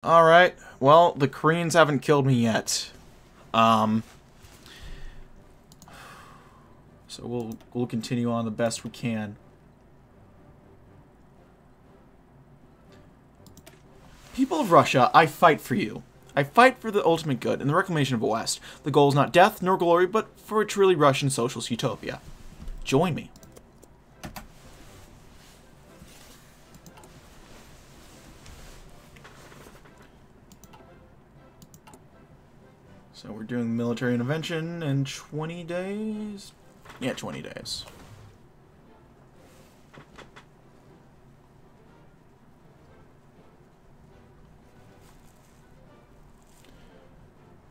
Alright, well, the Koreans haven't killed me yet. So we'll continue on the best we can. People of Russia, I fight for you. I fight for the ultimate good and the reclamation of the West. The goal is not death nor glory, but for a truly Russian socialist utopia. Join me. So we're doing military intervention in 20 days? Yeah, 20 days.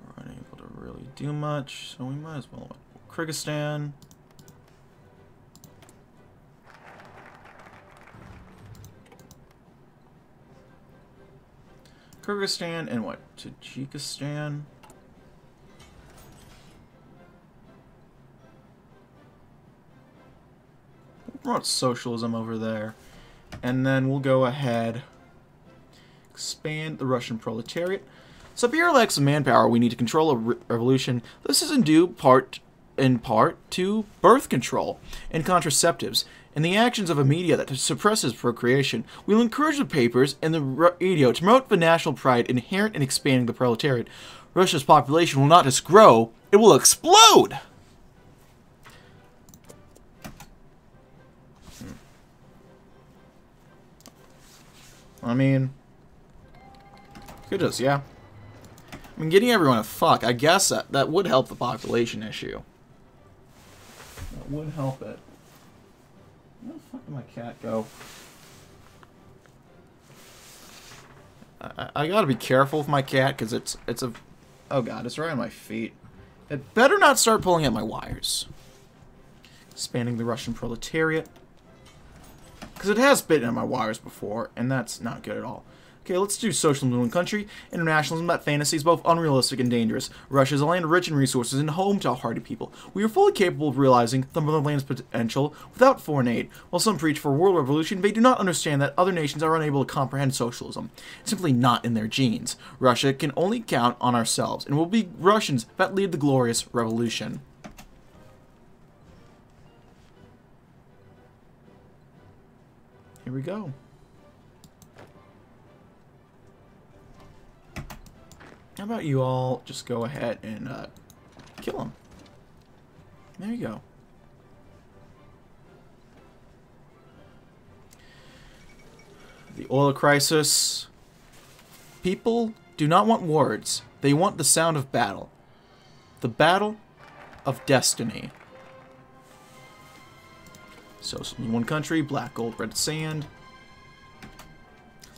We're unable to really do much, so we might as well. Kyrgyzstan. Kyrgyzstan and what? Tajikistan. Promote socialism over there. And then we'll go ahead. Expand the Russian proletariat. Siberia lacks the manpower we need to control a revolution. This is in part to birth control and contraceptives and the actions of a media that suppresses procreation. We'll encourage the papers and the radio to promote the national pride inherent in expanding the proletariat. Russia's population will not just grow, it will explode! I mean, could just, yeah. I mean, getting everyone to fuck, I guess that would help the population issue. That would help it. Where the fuck did my cat go? I gotta be careful with my cat, because it's a... Oh god, it's right on my feet. It better not start pulling at my wires. Expanding the Russian proletariat. Because it has bitten at my wires before, and that's not good at all. Okay, let's do socialism in one country. Internationalism, that fantasy is both unrealistic and dangerous. Russia is a land rich in resources and home to a hardy people. We are fully capable of realizing the motherland's potential without foreign aid. While some preach for a world revolution, they do not understand that other nations are unable to comprehend socialism. It's simply not in their genes. Russia can only count on ourselves, and it will be Russians that lead the glorious revolution. Here we go. How about you all just go ahead and kill him? There you go. The oil crisis. People do not want words. They want the sound of battle. The battle of destiny. So, in one country, black gold, red sand.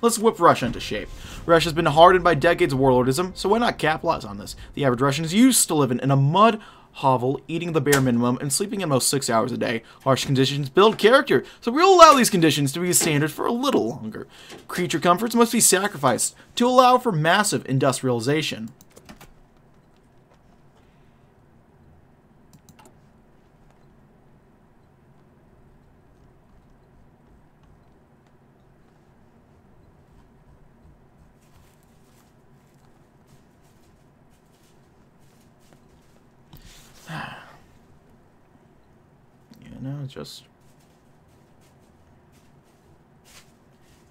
Let's whip Russia into shape. Russia's been hardened by decades of warlordism, so why not capitalize on this? The average Russian is used to living in a mud hovel, eating the bare minimum, and sleeping at most 6 hours a day. Harsh conditions build character, so we'll allow these conditions to be standard for a little longer. Creature comforts must be sacrificed to allow for massive industrialization. No, just...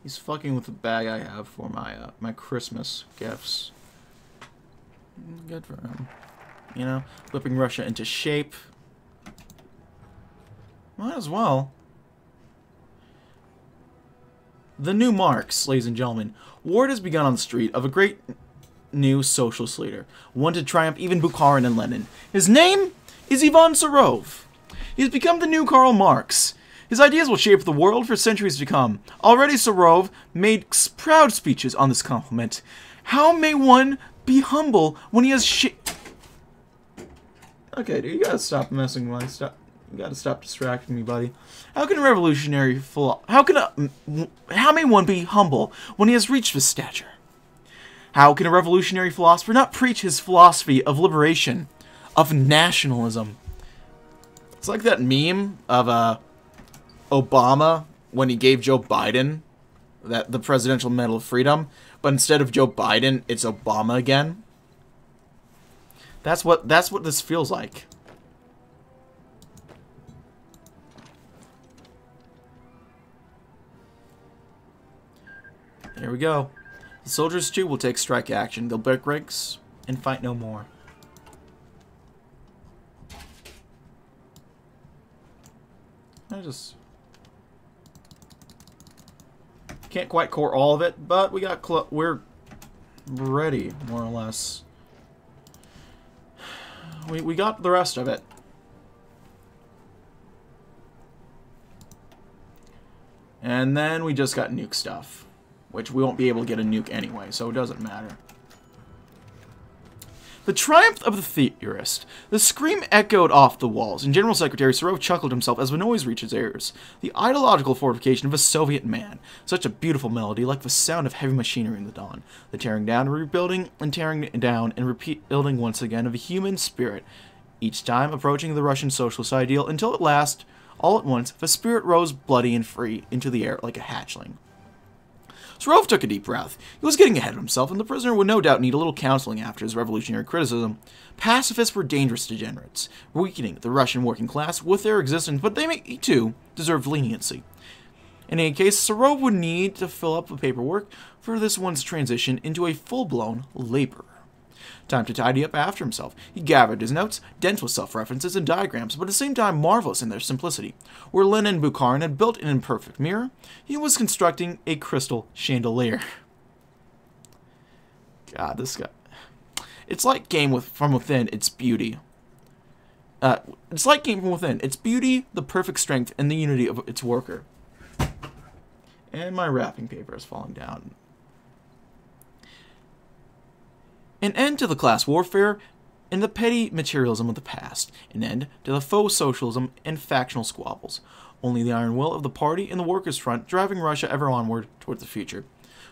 He's fucking with the bag I have for my my Christmas gifts. Good for him. You know, whipping Russia into shape. Might as well. The new Marx, ladies and gentlemen. Word has begun on the street of a great new socialist leader. One to triumph even Bukharin and Lenin. His name is Ivan Serov. He has become the new Karl Marx. His ideas will shape the world for centuries to come. Already Serov made proud speeches on this compliment. How may one be humble when he has Okay, dude, you gotta stop messing with my stuff. You gotta stop distracting me, buddy. How can a revolutionary how may one be humble when he has reached this stature? How can a revolutionary philosopher not preach his philosophy of liberation, of nationalism? It's like that meme of Obama when he gave Joe Biden that the Presidential Medal of Freedom, but instead of Joe Biden, it's Obama again. That's what this feels like. Here we go. The soldiers too will take strike action. They'll break ranks and fight no more. I just can't quite core all of it, but we got we're ready, more or less. We got the rest of it. And then we just got nuke stuff, which we won't be able to get a nuke anyway, so it doesn't matter. The triumph of the theorist. The scream echoed off the walls, and General Secretary Serov chuckled himself as the noise reached his ears. The ideological fortification of a Soviet man. Such a beautiful melody, like the sound of heavy machinery in the dawn. The tearing down and rebuilding, and tearing down and rebuilding once again of a human spirit. Each time approaching the Russian socialist ideal, until at last, all at once, the spirit rose bloody and free into the air like a hatchling. Serov took a deep breath. He was getting ahead of himself, and the prisoner would no doubt need a little counseling after his revolutionary criticism. Pacifists were dangerous degenerates, weakening the Russian working class with their existence, but they, too, deserved leniency. In any case, Serov would need to fill up the paperwork for this one's transition into a full-blown laborer. Time to tidy up after himself. He gathered his notes, dense with self-references and diagrams, but at the same time marvelous in their simplicity. Where Lenin Bukharin had built an imperfect mirror, he was constructing a crystal chandelier. God, this guy. It's like Game from Within, its beauty. It's like Game from Within, its beauty, the perfect strength, and the unity of its worker. And my wrapping paper is falling down. An end to the class warfare and the petty materialism of the past. An end to the faux socialism and factional squabbles. Only the iron will of the party and the workers' front driving Russia ever onward toward the future.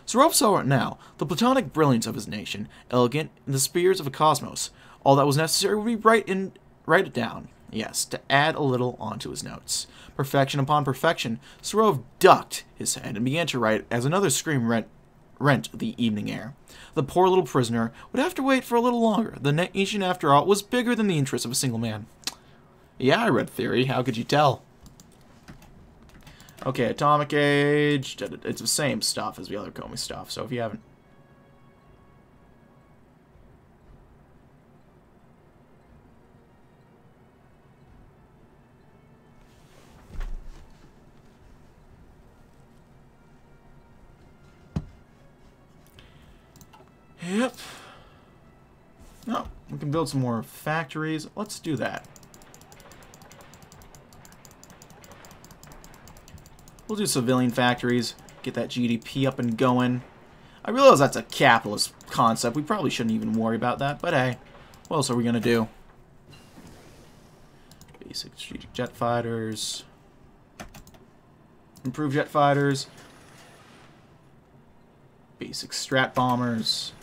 Serov saw it now, the platonic brilliance of his nation, elegant in the spheres of a cosmos. All that was necessary would be write it down. Yes, to add a little onto his notes. Perfection upon perfection. Serov ducked his head and began to write as another scream rent the evening air. The poor little prisoner would have to wait for a little longer. The nation, after all, was bigger than the interests of a single man. Yeah, I read theory. How could you tell? Okay, atomic age. It's the same stuff as the other Komi stuff, so if you haven't... Yep. No, we can build some more factories. Let's do that. We'll do civilian factories, get that GDP up and going. I realize that's a capitalist concept. We probably shouldn't even worry about that, but hey, what else are we going to do? Basic strategic jet fighters. Improve jet fighters. Basic strat bombers.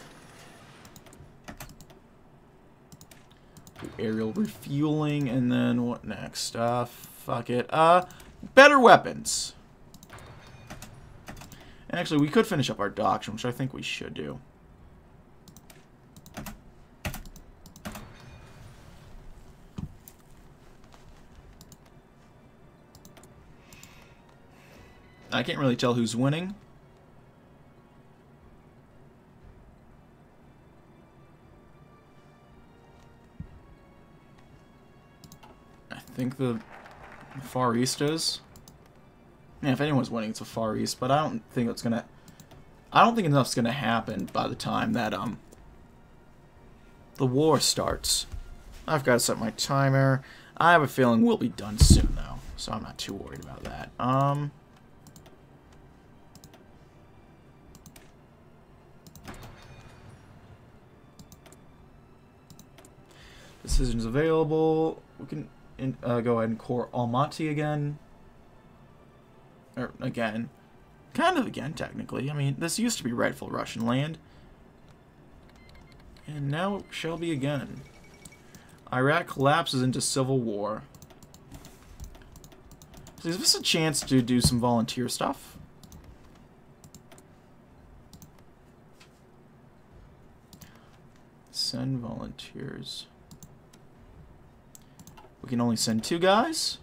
Aerial refueling, and then what next? Fuck it. Better weapons. And actually, we could finish up our doctrine, which I think we should do. I can't really tell who's winning. I think the Far East is. Yeah, if anyone's winning, it's the Far East, but I don't think it's gonna... I don't think enough's gonna happen by the time that, the war starts. I've got to set my timer. I have a feeling we'll be done soon, though, so I'm not too worried about that. Decisions available. We can... go ahead and core Almaty again. Or, again. Kind of again, technically. I mean, this used to be rightful Russian land. And now it shall be again. Iraq collapses into civil war. So is this a chance to do some volunteer stuff? Send volunteers. We can only send 2 guys.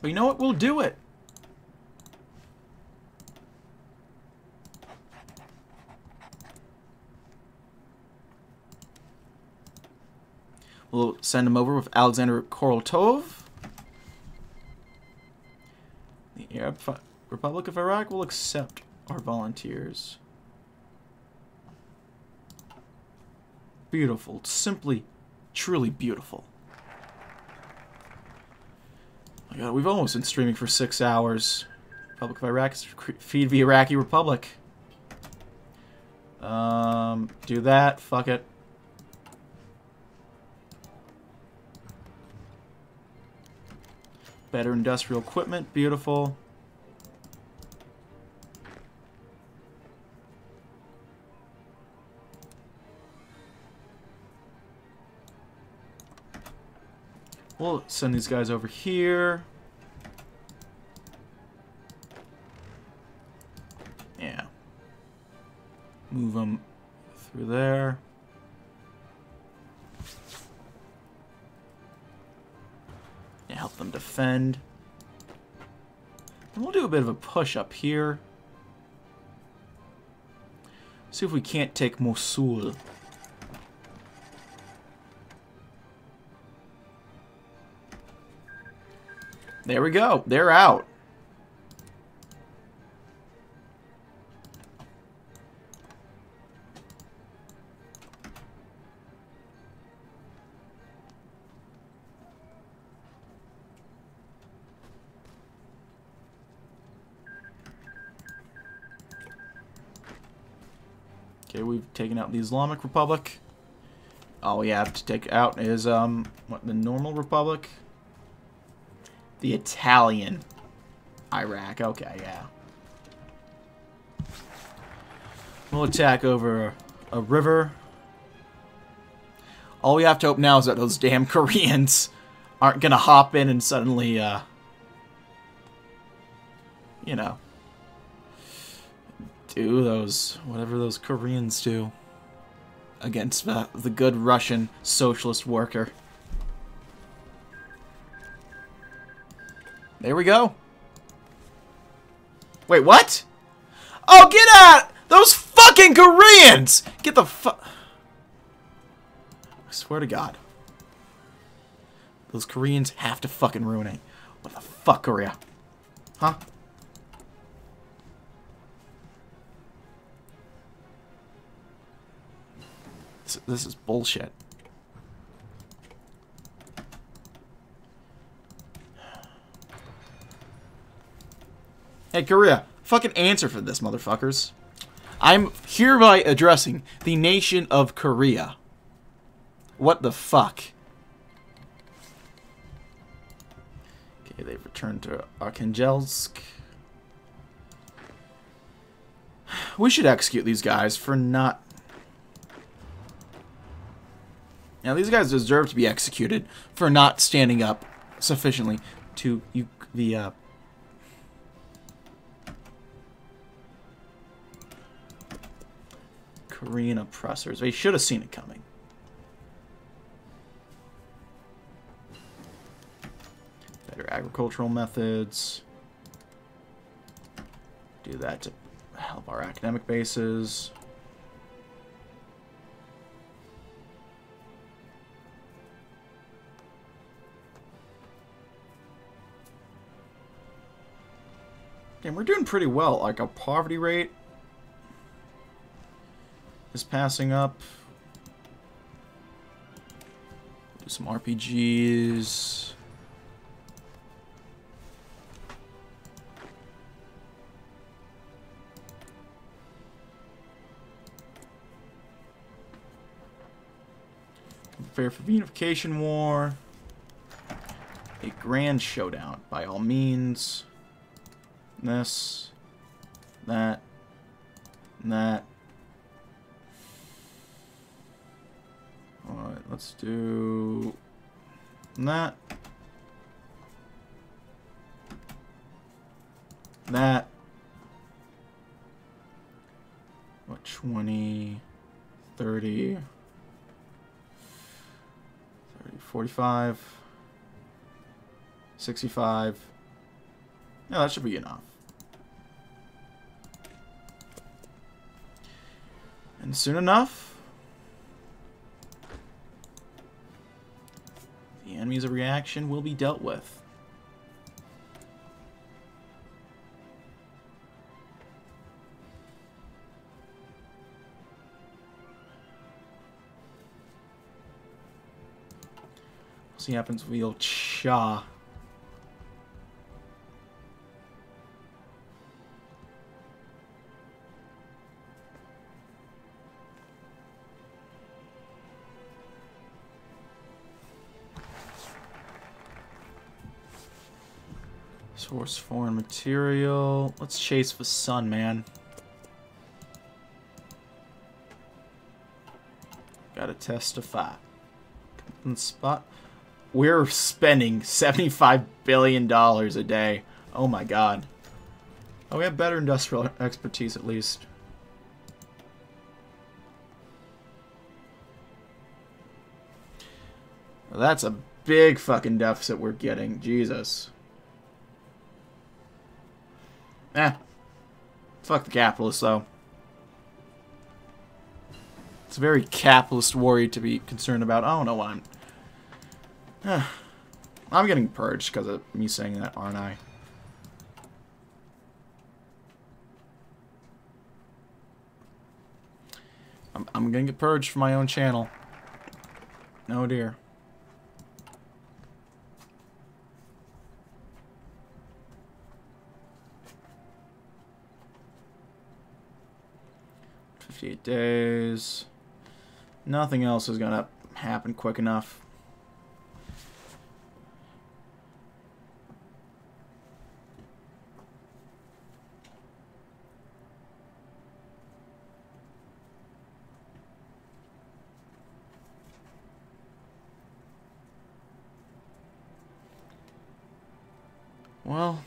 But you know what? We'll do it. We'll send him over with Alexander Koroltov. The Arab Republic of Iraq will accept our volunteers. Beautiful. Simply, truly beautiful. Oh my God, we've almost been streaming for 6 hours. Republic of Iraq, feed the Iraqi Republic. Do that. Fuck it. Better industrial equipment. Beautiful. We'll send these guys over here. Yeah. Move them through there. Yeah, help them defend. And we'll do a bit of a push up here. See if we can't take Mosul. There we go. They're out. Okay, we've taken out the Islamic Republic. All we have to take out is, what, the normal Republic? The Italian Iraq. Okay, yeah. We'll attack over a river. All we have to hope now is that those damn Koreans aren't gonna hop in and suddenly, you know, do those, whatever those Koreans do against the good Russian socialist worker. There we go. Wait, what? Oh, get out! Those fucking Koreans! Get the fuck... I swear to God. Those Koreans have to fucking ruin it. What the fuck, Korea? Huh? This is bullshit. Hey, Korea, fucking answer for this, motherfuckers. I'm hereby addressing the nation of Korea. What the fuck? Okay, they've returned to Arkhangelsk. We should execute these guys for not... Now, these guys deserve to be executed for not standing up sufficiently to the Korean oppressors. They should have seen it coming. Better agricultural methods. Do that to help our academic bases. And we're doing pretty well. Like, our poverty rate is passing up. Do some RPGs. Prepare for the Unification War. A grand showdown, by all means. This, that, and that. Alright, let's do that. That. What, 20, 30, 45. 65. Yeah, that should be enough. And soon enough, the enemy's reaction will be dealt with. See what happens with the old Cha. Source foreign material. Let's chase the sun, man. Gotta testify. Spot. We're spending $75 billion a day. Oh my god. Oh, we have better industrial expertise at least. Well, that's a big fucking deficit we're getting. Jesus. Fuck the capitalists, though. It's a very capitalist worry to be concerned about. I don't know why I'm getting purged because of me saying that, aren't I? I'm gonna get purged from my own channel. Oh dear. $58 days. Nothing else is gonna happen quick enough. Well,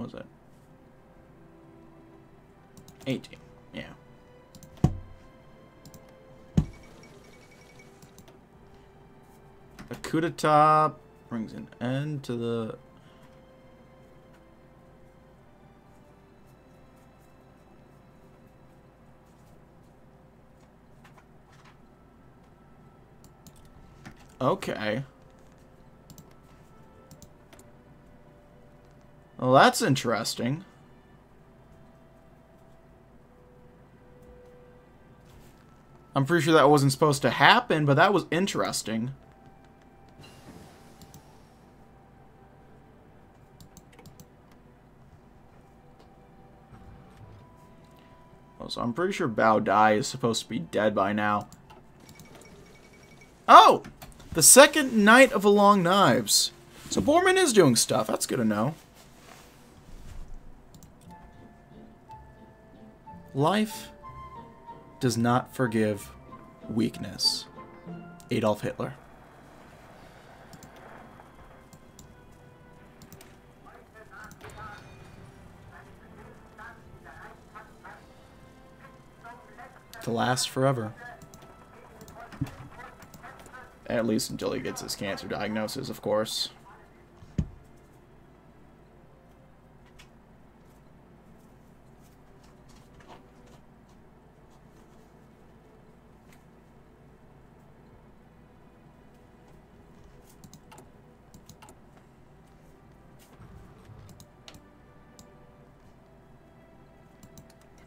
was it? 18. Yeah. A coup d'etat brings an end to the... Okay. Well, that's interesting. I'm pretty sure that wasn't supposed to happen, but that was interesting. Oh, so I'm pretty sure Bao Dai is supposed to be dead by now. Oh! The second Knight of the Long Knives. So Borman is doing stuff. That's good to know. Life does not forgive weakness. Adolf Hitler. To last forever. At least until he gets his cancer diagnosis, of course.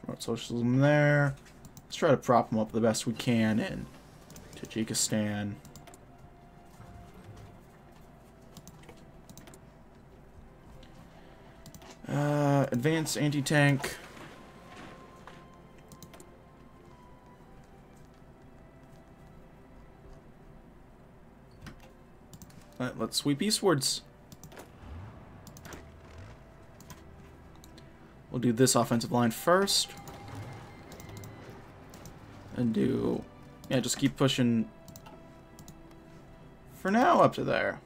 Promote socialism there. Let's try to prop him up the best we can in Tajikistan. Advanced anti-tank. Let's sweep eastwards. We'll do this offensive line first. And do... yeah, just keep pushing for now up to there.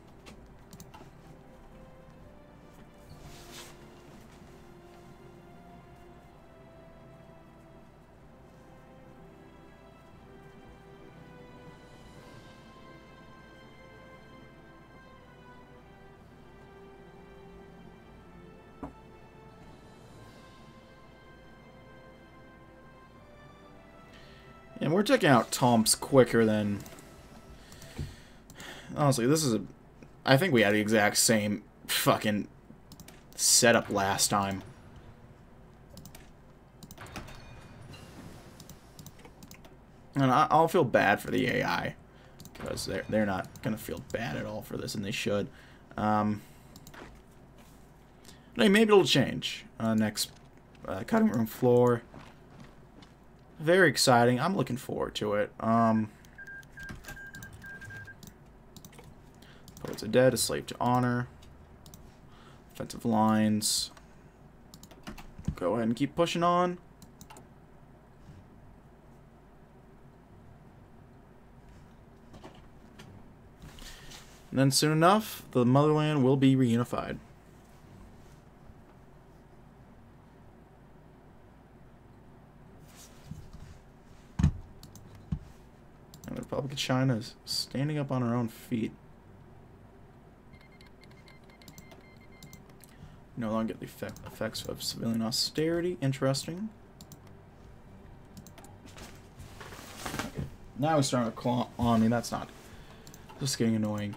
And we're taking out Tomps quicker than... Honestly, this is a... I think we had the exact same fucking setup last time. And I'll feel bad for the AI. Because they're not going to feel bad at all for this, and they should. Maybe it'll change. Next, cutting room floor. Very exciting. I'm looking forward to it. Poets of Dead, a slave to honor. Offensive lines. Go ahead and keep pushing on. And then soon enough, the motherland will be reunified. And the Republic of China is standing up on her own feet. No longer get the effects of civilian austerity. Interesting. Okay. Now we're starting to claw on me. That's not... This is getting annoying.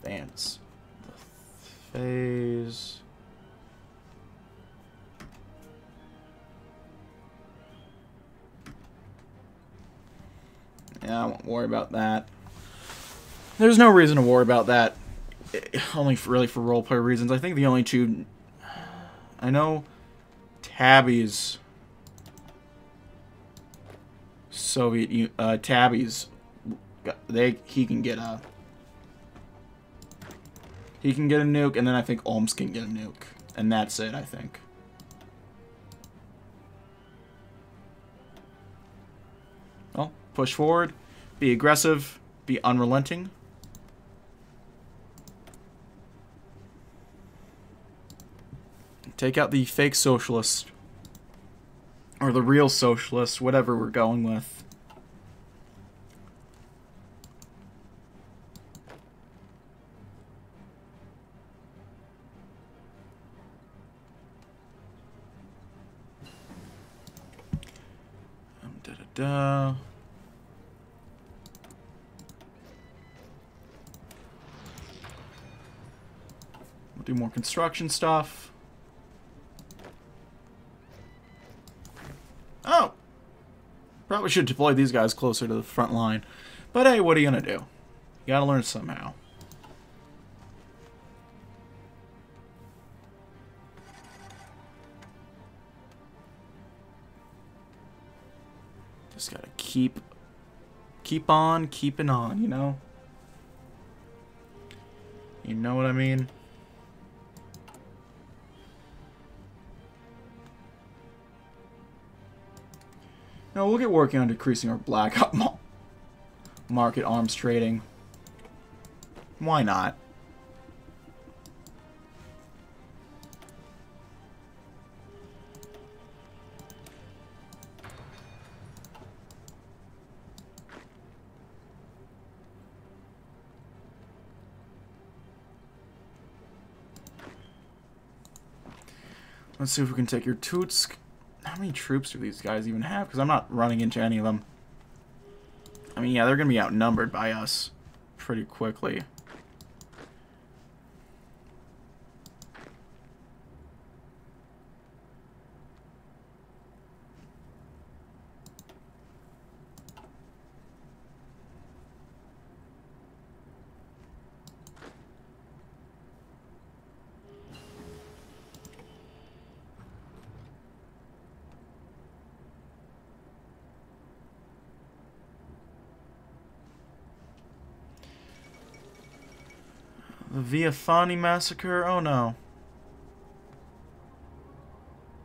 Advance. Phase. Yeah, I won't worry about that. There's no reason to worry about that. Only really for roleplay reasons. I think the only two... I know Tabby's... Soviet... Tabby's... He can get a... He can get a nuke, and then I think Omsk can get a nuke. And that's it, I think. Well, push forward. Be aggressive. Be unrelenting. Take out the fake socialist. Or the real socialist, whatever we're going with. We'll do more construction stuff. Oh! Probably should deploy these guys closer to the front line. But hey, what are you gonna do? You gotta learn somehow. Just gotta keep on keeping on, you know? You know what I mean? Now we'll get working on decreasing our blackout market arms trading. Why not? Let's see if we can take your Tutsk. How many troops do these guys even have? Because I'm not running into any of them. I mean, yeah, they're going to be outnumbered by us pretty quickly. The Viafani massacre? Oh no.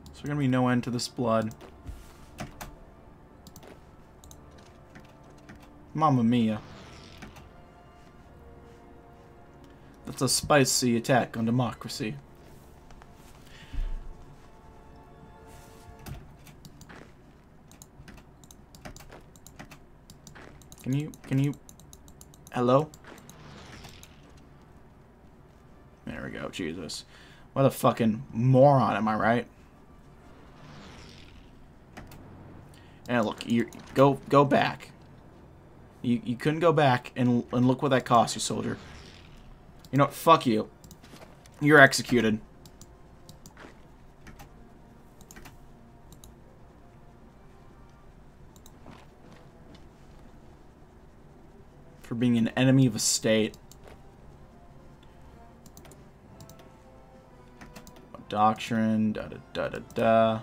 So there's gonna be no end to this blood. Mamma mia. That's a spicy attack on democracy. Can you, hello? There we go, Jesus. What a fucking moron, am I right? And look, you go back. You couldn't go back, and look what that cost you, soldier. You know what? Fuck you. You're executed. For being an enemy of a state. Doctrine, da-da-da-da-da.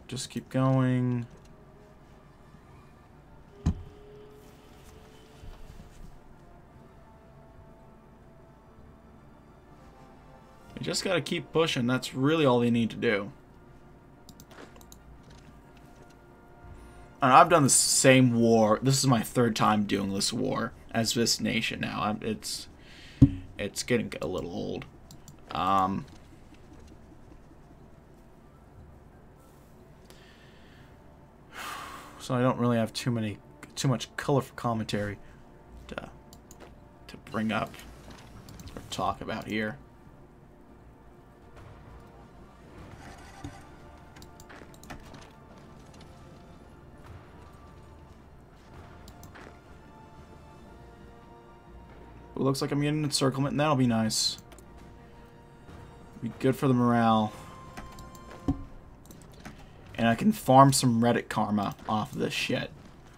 Just keep going. You just gotta keep pushing. That's really all they need to do. And I've done the same war. This is my 3rd time doing this war as this nation now. It's getting a little old. So I don't really have too much colorful commentary to bring up or talk about here. It looks like I'm getting an encirclement, and that'll be nice. Be good for the morale. And I can farm some Reddit karma off of this shit,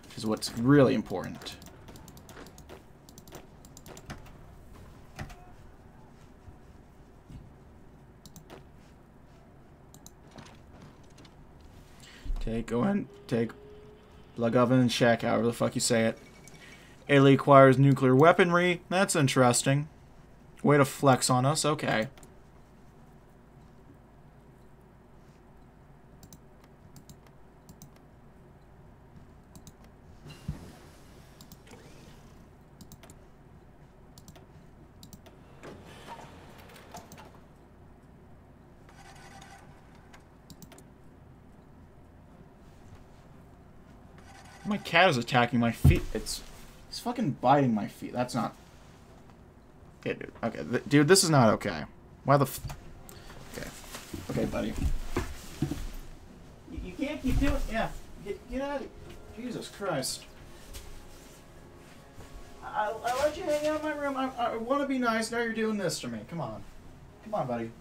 which is what's really important. Go in, take plug oven and check, however the fuck you say it. Italy acquires nuclear weaponry. That's interesting. Way to flex on us. Okay. My cat is attacking my feet. It's fucking biting my feet. That's not... Okay, dude. Okay, dude, this is not okay. Why the Okay. Okay, buddy. You can't keep doing... Yeah. Get out of... Jesus Christ. I let you hang out in my room. I want to be nice. Now you're doing this to me. Come on. Come on, buddy.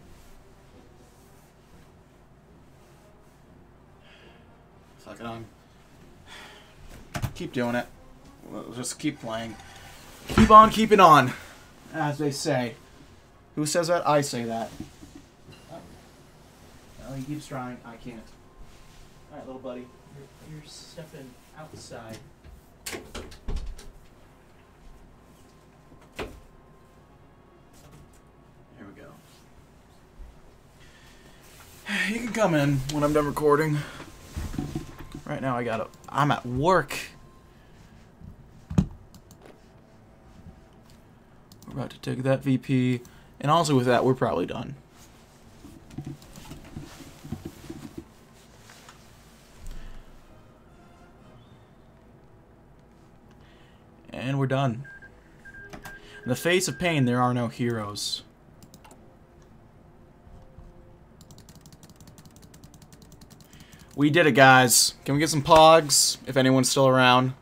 Fuck it on. Keep doing it. We'll just keep playing. Keep on keeping on, as they say. Who says that? I say that. Well, he keeps trying. I can't. Alright, little buddy. You're stepping outside. Here we go. You can come in when I'm done recording. Right now I'm at work. We're about to take that VP, and also with that, we're probably done. And we're done. In the face of pain, there are no heroes. We did it, guys. Can we get some pogs, if anyone's still around?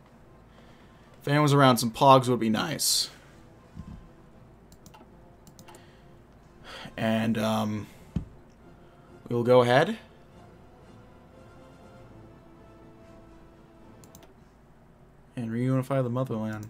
If anyone's around, some pogs would be nice. And, we'll go ahead. And reunify the motherland.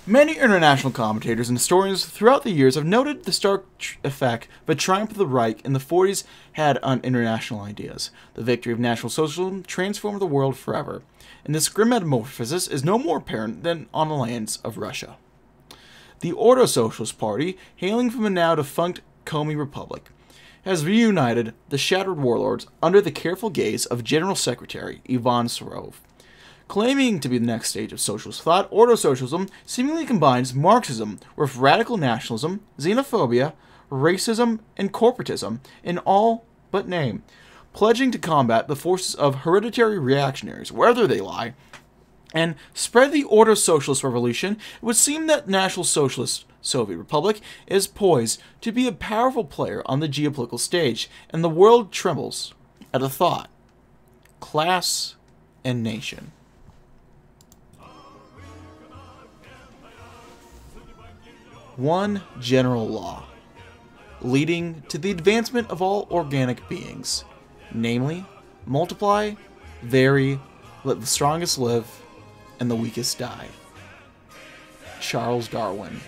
Many international commentators and historians throughout the years have noted the stark effect the triumph of the Reich in the 40s had on international ideas. The victory of National Socialism transformed the world forever, and this grim metamorphosis is no more apparent than on the lands of Russia. The Ordo Socialist Party, hailing from the now defunct Komi Republic, has reunited the shattered warlords under the careful gaze of General Secretary Ivan Serov. Claiming to be the next stage of socialist thought, Ordo-Socialism seemingly combines Marxism with radical nationalism, xenophobia, racism, and corporatism in all but name, pledging to combat the forces of hereditary reactionaries wherever they lie, and spread the Ordo-Socialist revolution. It would seem that National Socialist Soviet Republic is poised to be a powerful player on the geopolitical stage, and the world trembles at the thought. Class and nation. One general law, leading to the advancement of all organic beings, namely, multiply, vary, let the strongest live, and the weakest die. Charles Darwin.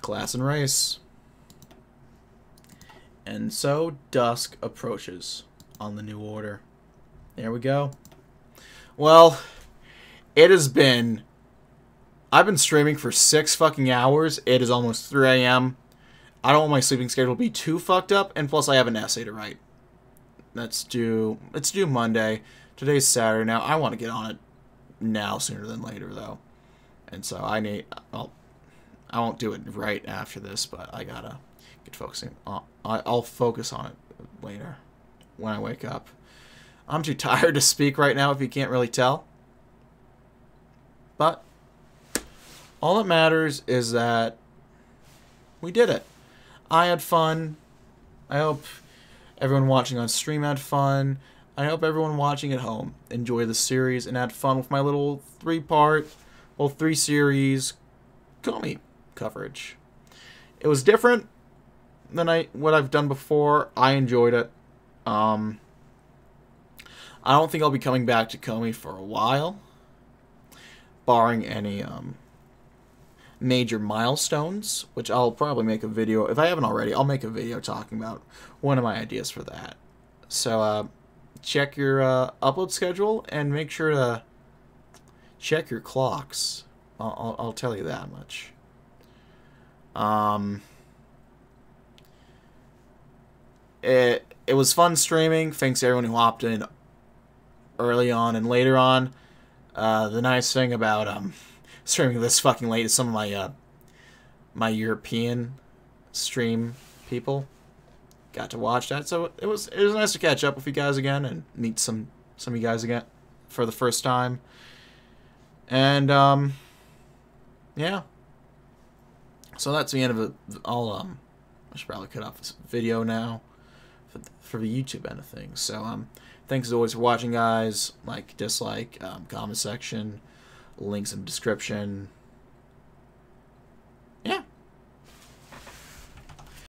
Class and race. And so dusk approaches on the new order. There we go. Well, it has been... I've been streaming for 6 fucking hours. It is almost 3 a.m. I don't want my sleeping schedule to be too fucked up, and plus I have an essay to write. It's due Monday. Today's Saturday now. I want to get on it now sooner than later, though. And so I need... I won't do it right after this, but I gotta get focusing. I'll focus on it later when I wake up. I'm too tired to speak right now, if you can't really tell. But all that matters is that we did it. I had fun. I hope everyone watching on stream had fun. I hope everyone watching at home enjoyed the series and had fun with my little 3-series Komi coverage. It was different than what I've done before. I enjoyed it. I don't think I'll be coming back to Komi for a while, barring any major milestones, which I'll probably make a video. If I haven't already, I'll make a video talking about one of my ideas for that. So check your upload schedule and make sure to check your clocks. I'll tell you that much. It was fun streaming. Thanks to everyone who hopped in early on and later on. The nice thing about streaming this fucking late is some of my my European stream people got to watch that, so it was nice to catch up with you guys again and meet some of you guys again for the first time. And yeah. So that's the end of it. I should probably cut off this video now for the YouTube end of things. So thanks as always for watching, guys. Like, dislike, comment section, links in the description.